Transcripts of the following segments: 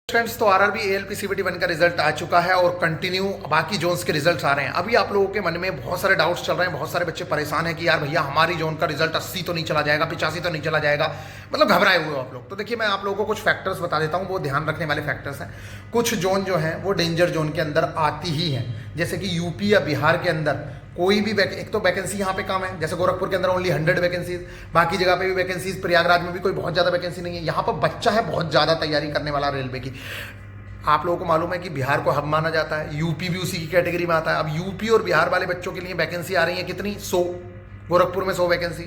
Friends, तो RRB ALP CBT 1 का result आ चुका है और कंटिन्यू बाकी जोन्स के रिजल्ट्स आ रहे हैं। अभी आप लोगों के मन में बहुत सारे डाउट्स चल रहे हैं, बहुत सारे बच्चे परेशान हैं कि यार भैया हमारी जोन का रिजल्ट 80 तो नहीं चला जाएगा, 85 तो नहीं चला जाएगा, मतलब घबराए हुए हो आप लोग। तो देखिए, मैं आप लोगों को कुछ फैक्टर्स बता देता हूँ, वो ध्यान रखने वाले फैक्टर्स हैं। कुछ जोन जो है वो डेंजर जोन के अंदर आती ही है, जैसे कि यूपी या बिहार के अंदर कोई भी एक तो वैकेंसी यहाँ पे कम है, जैसे गोरखपुर के अंदर ओनली 100 वैकेंसीज, बाकी जगह पे भी वैकेंसीज, प्रयागराज में भी कोई बहुत ज़्यादा वैकेंसी नहीं है। यहाँ पर बच्चा है बहुत ज़्यादा तैयारी करने वाला रेलवे की। आप लोगों को मालूम है कि बिहार को हब माना जाता है, यूपी भी उसी की कैटेगरी में आता है। अब यूपी और बिहार वाले बच्चों के लिए वैकेंसी आ रही है कितनी, 100। गोरखपुर में 100 वैकेंसी,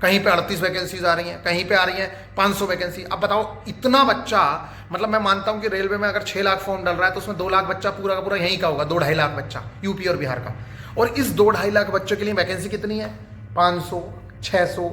कहीं पे 38 वैकेंसीज आ रही हैं, कहीं पे आ रही हैं 500 वैकेंसी। अब बताओ इतना बच्चा, मतलब मैं मानता हूं कि रेलवे में अगर 6 लाख फॉर्म डल रहा है तो उसमें 2 लाख बच्चा पूरा का पूरा यहीं का होगा, 2-2.5 लाख बच्चा यूपी और बिहार का। और इस 2-2.5 लाख बच्चों के लिए वैकेंसी कितनी है, 500, 600,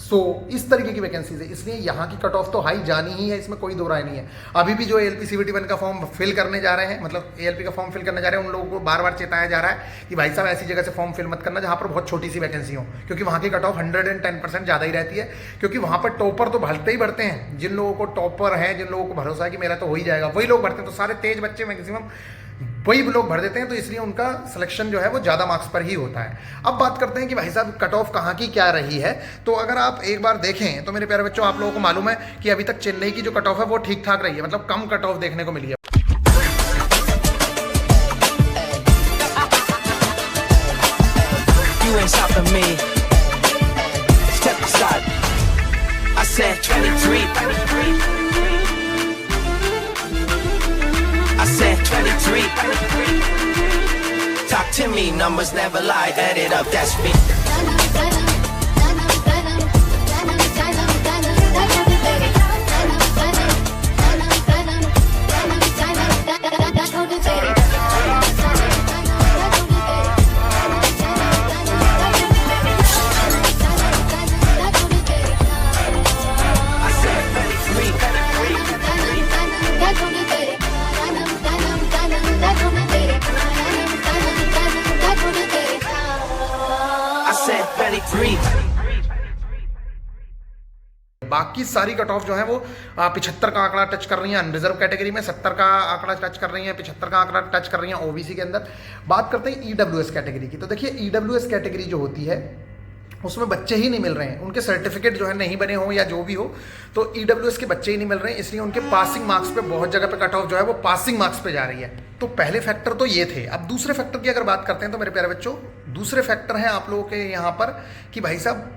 100, इस तरीके की वैकेंसीज है। इसलिए यहाँ की कट ऑफ तो हाई जानी ही है, इसमें कोई दो राय नहीं है। अभी भी जो एएलपी सीबीटी 1 का फॉर्म फिल करने जा रहे हैं, मतलब एएलपी का फॉर्म फिल करने जा रहे हैं, उन लोगों को बार बार चेताया जा रहा है कि भाई साहब ऐसी जगह से फॉर्म फिल मत करना जहाँ पर बहुत छोटी सी वैकेंसी हो, क्योंकि वहाँ की कट ऑफ 110% ज़्यादा ही रहती है। क्योंकि वहाँ पर टॉपर तो भरते ही भरते हैं, जिन लोगों को टॉपर है, जिन लोगों को भरोसा है कि मेरा तो हो ही जाएगा, वही लोग भरते हैं। तो सारे तेज बच्चे मैक्सिमम वही लोग भर देते हैं, तो इसलिए उनका सिलेक्शन जो है वो ज़्यादा मार्क्स पर ही होता है। अब बात करते हैं कि भाई साहब कट ऑफ कहाँ की क्या रही है। तो अगर आप एक बार देखें तो मेरे प्यारे बच्चों, आप लोगों को मालूम है कि अभी तक चेन्नई की जो कट ऑफ है वो ठीक ठाक रही है, मतलब कम कट ऑफ देखने को मिली है। I said 23. Talk to me, numbers never lie. Add it up, that's me. बाकी सारी कट ऑफ जो है वो 75 का आंकड़ा टच कर रही हैं अनरिजर्व कैटेगरी में, 70 का आंकड़ा टच कर रही हैं, 75 का आंकड़ा टच कर रही हैं ओबीसी के अंदर। बात करते हैं ईडब्ल्यूएस कैटेगरी की। तो देखिए, ईडब्ल्यूएस कैटेगरी जो होती है उसमें बच्चे ही नहीं मिल रहे हैं, उनके सर्टिफिकेट जो है नहीं बने हो या जो भी हो, तो ईडब्ल्यूएस के बच्चे ही नहीं मिल रहे हैं, इसलिए उनके पासिंग मार्क्स पे बहुत जगह पे कट ऑफ जो है वो पासिंग मार्क्स पे जा रही है। तो पहले फैक्टर तो ये थे। अब दूसरे फैक्टर की अगर बात करते हैं तो मेरे प्यारे बच्चों, दूसरे फैक्टर हैं आप लोगों के यहाँ पर कि भाई साहब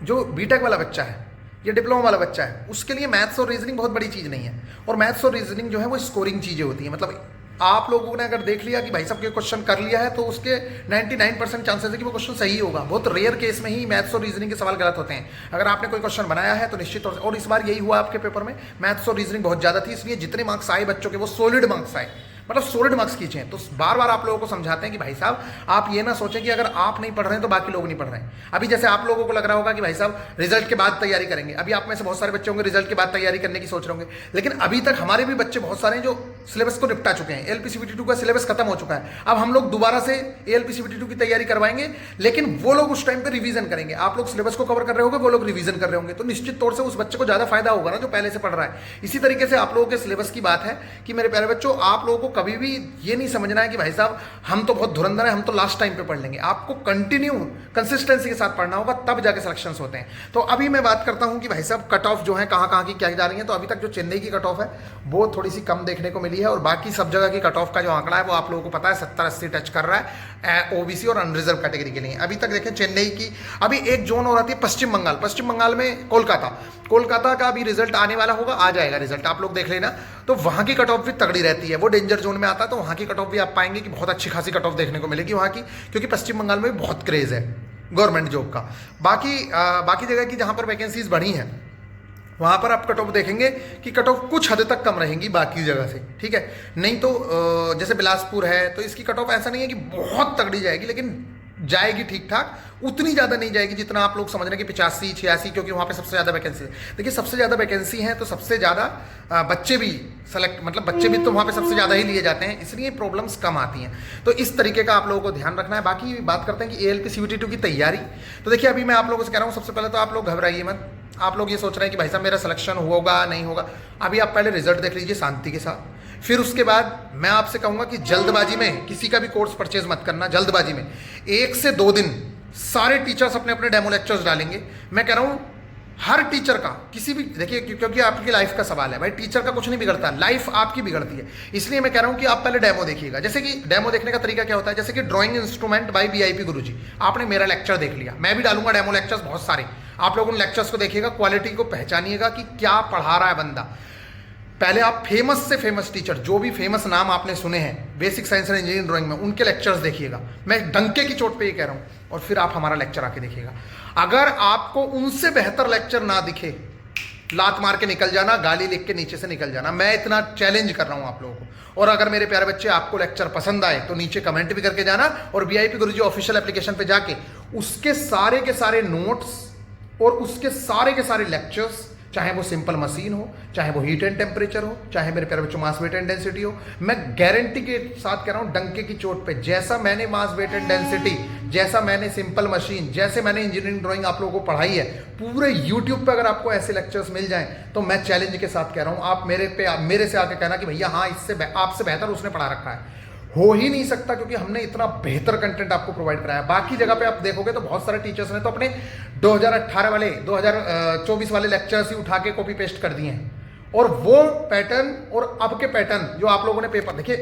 जो बीटेक वाला बच्चा है या डिप्लोमा वाला बच्चा है, उसके लिए मैथ्स और रीजनिंग बहुत बड़ी चीज़ नहीं है। और मैथ्स और रीजनिंग जो है वो स्कोरिंग चीज़ें होती हैं। मतलब आप लोगों ने अगर देख लिया कि भाई साहब के क्वेश्चन कर लिया है तो उसके 99% चांसेस है कि वो क्वेश्चन सही होगा। बहुत रेयर केस में ही मैथ्स और रीजनिंग के सवाल गलत होते हैं। अगर आपने कोई क्वेश्चन बनाया है तो निश्चित तौर से, और इस बार यही हुआ आपके पेपर में, मैथ्स और रीजनिंग बहुत ज़्यादा थी, इसलिए जितने मार्क्स आए बच्चों के वो सॉलिड मार्क्स आए, मतलब सॉलिड मार्क्स खींचे। तो बार बार आप लोगों को समझाते हैं कि भाई साहब आप ये ना सोचें कि अगर आप नहीं पढ़ रहे हैं तो बाकी लोग नहीं पढ़ रहे हैं। अभी जैसे आप लोगों को लग रहा होगा कि भाई साहब रिजल्ट के बाद तैयारी करेंगे, अभी आप में से बहुत सारे बच्चे होंगे रिजल्ट के बाद तैयारी करने की सोच रहे होंगे, लेकिन अभी तक हमारे भी बच्चे बहुत सारे हैं जो सिलेबस को निपटा चुके हैं। एएलपी सीबीटी 2 का सिलेबस खत्म हो चुका है। अब हम लोग दोबारा से एएलपी सीबीटी 2 की तैयारी करवाएंगे, लेकिन वो लोग उस टाइम पे रिवीजन करेंगे। आप लोग सिलेबस को कवर कर रहे होंगे, वो लोग रिवीजन कर रहे होंगे, तो निश्चित तौर से उस बच्चे को ज्यादा फायदा होगा ना जो पहले से पढ़ रहा है। इसी तरीके से आप लोगों के सिलेबस की बात है कि मेरे प्यारे बच्चों, आप लोगों को कभी भी ये नहीं समझना है कि भाई साहब हम तो बहुत धुरंधर हैं, हम तो लास्ट टाइम पे पढ़ लेंगे। आपको कंटिन्यू कंसिस्टेंसी के साथ पढ़ना होगा, तब जाके सिलेक्शंस होते हैं। तो अभी मैं बात करता हूं कि भाई साहब कट ऑफ जो है कहां की क्या जा रही है। तो अभी तक जो चेन्नई की कट ऑफ है वो थोड़ी सी कम देखने को मिली है, और बाकी सब जगह की कट ऑफ का जो आंकड़ा है वो आप लोगों को पता है 70-80 टच कर रहा है ओबीसी और अनरिजर्व कैटेगरी के लिए। अभी तक देखें चेन्नई की, अभी एक जोन और आती है पश्चिम बंगाल। पश्चिम बंगाल में कोलकाता का अभी रिजल्ट आने वाला होगा, आ जाएगा रिजल्ट, आप लोग देख लेना। तो वहां की कट ऑफ भी तगड़ी रहती है, वो डेंजर जोन में आता है, तो वहां की कट ऑफ भी आप पाएंगे कि बहुत अच्छी खासी कट ऑफ देखने को मिलेगी वहां की, क्योंकि पश्चिम बंगाल में भी बहुत क्रेज है गवर्नमेंट जॉब का। बाकी जगह की जहां पर वैकेंसीज बढ़ी हैं वहां पर आप कट ऑफ देखेंगे कि कट ऑफ कुछ हद तक कम रहेंगी बाकी जगह से, ठीक है। नहीं तो जैसे बिलासपुर है तो इसकी कट ऑफ ऐसा नहीं है कि बहुत तगड़ी जाएगी, लेकिन जाएगी ठीक ठाक, उतनी ज़्यादा नहीं जाएगी जितना आप लोग समझ रहे हैं कि 85-86, क्योंकि वहाँ पे सबसे ज़्यादा वैकेंसी है। देखिए, सबसे ज़्यादा वैकेंसी है तो सबसे ज़्यादा बच्चे भी सेलेक्ट, मतलब बच्चे भी तो वहाँ पे सबसे ज़्यादा ही लिए जाते हैं, इसलिए प्रॉब्लम्स कम आती हैं। तो इस तरीके का आप लोगों को ध्यान रखना है। बाकी बात करते हैं कि एएलपी सीबीटी 2 की तैयारी। तो देखिए, अभी मैं आप लोगों से कह रहा हूँ, सबसे पहले तो आप लोग घबराइए मत। आप लोग ये सोच रहे हैं कि भाई साहब मेरा सिलेक्शन होगा नहीं होगा, अभी आप पहले रिजल्ट देख लीजिए शांति के साथ। फिर उसके बाद मैं आपसे कहूँगा कि जल्दबाजी में किसी का भी कोर्स परचेज मत करना। जल्दबाजी में 1 से 2 दिन सारे टीचर्स अपने अपने डेमो लेक्चर्स डालेंगे। मैं कह रहा हूँ हर टीचर का किसी भी, देखिए क्योंकि आपकी लाइफ का सवाल है भाई, टीचर का कुछ नहीं बिगड़ता, लाइफ आपकी बिगड़ती है। इसलिए मैं कह रहा हूं कि आप पहले डेमो देखिएगा। जैसे कि डेमो देखने का तरीका क्या होता है, जैसे कि ड्राइंग इंस्ट्रूमेंट बाय वीआईपी गुरुजी, आपने मेरा लेक्चर देख लिया, मैं भी डालूंगा डेमो लेक्चर्स बहुत सारे, आप लोग उन लेक्चर्स को देखिएगा, क्वालिटी को पहचानिएगा कि क्या पढ़ा रहा है बंदा। पहले आप फेमस से फेमस टीचर, जो भी फेमस नाम आपने सुने हैं basic science and engineering drawing में, उनके लेक्चर्स देखिएगा। मैं डंके की चोट पे ये कह रहा हूँ। और फिर आप हमारा लेक्चर आके देखिएगा। अगर आपको उनसे बेहतर लेक्चर ना दिखे, लात मार के निकल जाना, गाली लिख के नीचे से निकल जाना। मैं इतना चैलेंज कर रहा हूं आप लोगों को। और अगर मेरे प्यारे बच्चे आपको लेक्चर पसंद आए तो नीचे कमेंट भी करके जाना, और वीआईपी गुरुजी ऑफिशियल एप्लीकेशन पे जाके उसके सारे के सारे नोट्स और उसके सारे लेक्चर्स, चाहे वो सिंपल मशीन हो, चाहे वो हीट एंड टेम्परेचर हो, चाहे मेरे प्यारे बच्चों मास वेट एंड डेंसिटी हो, मैं गारंटी के साथ कह रहा हूं डंके की चोट पे, जैसा मैंने मास वेट एंड डेंसिटी, जैसा मैंने सिंपल मशीन, जैसे मैंने इंजीनियरिंग ड्राइंग आप लोगों को पढ़ाई है, पूरे यूट्यूब पे अगर आपको ऐसे लेक्चर्स मिल जाएं तो मैं चैलेंज के साथ कह रहा हूं, आप मेरे से आके कहना कि भैया हाँ इससे आपसे बेहतर उसने पढ़ा रखा है। हो ही नहीं सकता, क्योंकि हमने इतना बेहतर कंटेंट आपको प्रोवाइड कराया। बाकी जगह पे आप देखोगे तो बहुत सारे टीचर्स ने तो अपने 2018 वाले 2024 वाले लेक्चर्स ही उठा के कॉपी पेस्ट कर दिए हैं। और वो पैटर्न और अब के पैटर्न जो आप लोगों ने पेपर देखिए,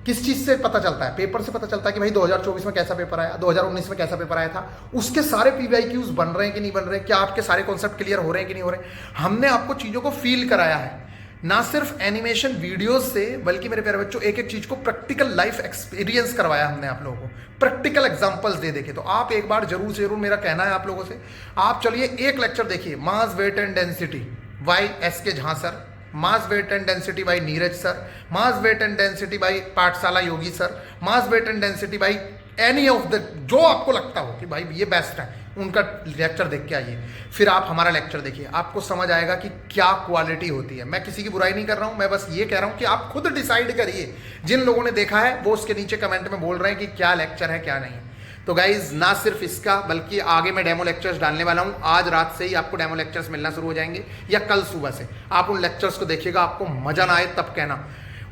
किस चीज से पता चलता है, पेपर से पता चलता है कि भाई 2024 में कैसा पेपर आया, 2019 में कैसा पेपर आया था, उसके सारे पीवाईक्यूज बन रहे हैं कि नहीं बन रहे, क्या आपके सारे कॉन्सेप्ट क्लियर हो रहे हैं कि नहीं हो रहे। हमने आपको चीजों को फील कराया है, ना सिर्फ एनिमेशन वीडियोस से, बल्कि मेरे प्यारे बच्चों एक एक चीज को प्रैक्टिकल लाइफ एक्सपीरियंस करवाया हमने आप लोगों को, प्रैक्टिकल एग्जांपल्स दे देके। तो आप एक बार जरूर से जरूर, मेरा कहना है आप लोगों से, आप चलिए एक लेक्चर देखिए, mass weight and density by S K. Jha sir, mass weight and density by Neeraj sir, mass weight and density by Pathshala Yogi sir, mass weight and density by any of the, जो आपको लगता हो कि भाई ये बेस्ट है, उनका लेक्चर देख के आइए। फिर आप हमारा लेक्चर देखिए, आपको समझ आएगा कि क्या क्वालिटी होती है। मैं किसी की बुराई नहीं कर रहा हूं, मैं बस ये कह रहा हूं कि आप खुद डिसाइड करिए। जिन लोगों ने देखा है वो उसके नीचे कमेंट में बोल रहे हैं कि क्या लेक्चर है क्या नहीं है। तो गाइज, ना सिर्फ इसका बल्कि आगे मैं डेमो लेक्चर्स डालने वाला हूं। आज रात से ही आपको डेमो लेक्चर्स मिलना शुरू हो जाएंगे, या कल सुबह से। आप उन लेक्चर्स को देखिएगा, आपको मजा ना आए तब कहना।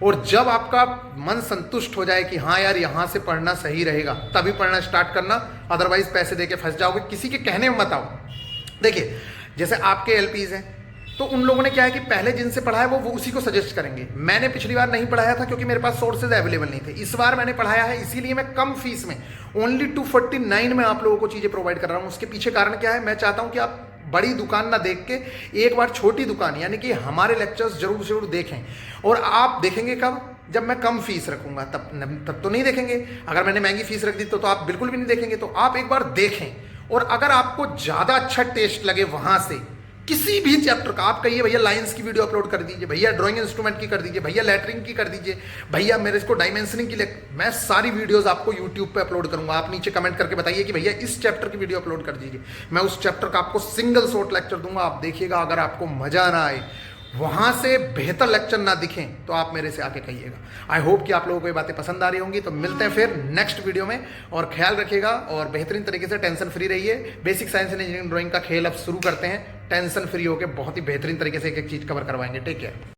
और जब आपका मन संतुष्ट हो जाए कि हाँ यार यहाँ से पढ़ना सही रहेगा, तभी पढ़ना स्टार्ट करना, अदरवाइज पैसे देके फंस जाओगे। किसी के कहने में मत आओ। देखिए, जैसे आपके एलपीज हैं तो उन लोगों ने क्या है कि पहले जिनसे पढ़ा है वो उसी को सजेस्ट करेंगे। मैंने पिछली बार नहीं पढ़ाया था क्योंकि मेरे पास सोर्सेज अवेलेबल नहीं थे। इस बार मैंने पढ़ाया है, इसीलिए मैं कम फीस में ओनली 249 में आप लोगों को चीजें प्रोवाइड कर रहा हूँ। उसके पीछे कारण क्या है, मैं चाहता हूँ कि आप बड़ी दुकान ना देख के एक बार छोटी दुकान यानी कि हमारे लेक्चर्स जरूर से जरूर देखें। और आप देखेंगे कब, जब मैं कम फीस रखूंगा, तब तो नहीं देखेंगे। अगर मैंने महंगी फीस रख दी तो आप बिल्कुल भी नहीं देखेंगे। तो आप एक बार देखें, और अगर आपको ज्यादा अच्छा टेस्ट लगे वहां से किसी भी चैप्टर का, आप कहिए भैया लाइंस की वीडियो अपलोड कर दीजिए, भैया ड्राइंग इंस्ट्रूमेंट की कर दीजिए, भैया लेटरिंग की कर दीजिए, भैया मेरे इसको डायमेंशनिंग की, मैं सारी वीडियोस आपको यूट्यूब पे अपलोड करूंगा। आप नीचे कमेंट करके बताइए कि भैया इस चैप्टर की वीडियो अपलोड कर दीजिए, मैं उस चैप्टर का आपको सिंगल शॉर्ट लेक्चर दूंगा। आप देखिएगा, अगर आपको मजा ना आए, वहां से बेहतर लेक्चर ना दिखें, तो आप मेरे से आके कहिएगा। आई होप कि आप लोगों को ये बातें पसंद आ रही होंगी। तो मिलते हैं फिर नेक्स्ट वीडियो में, और ख्याल रखिएगा और बेहतरीन तरीके से टेंशन फ्री रहिए। Basic science and engineering drawing का खेल अब शुरू करते हैं, टेंशन फ्री होकर बहुत ही बेहतरीन तरीके से एक एक चीज कवर करवाएंगे। Take care.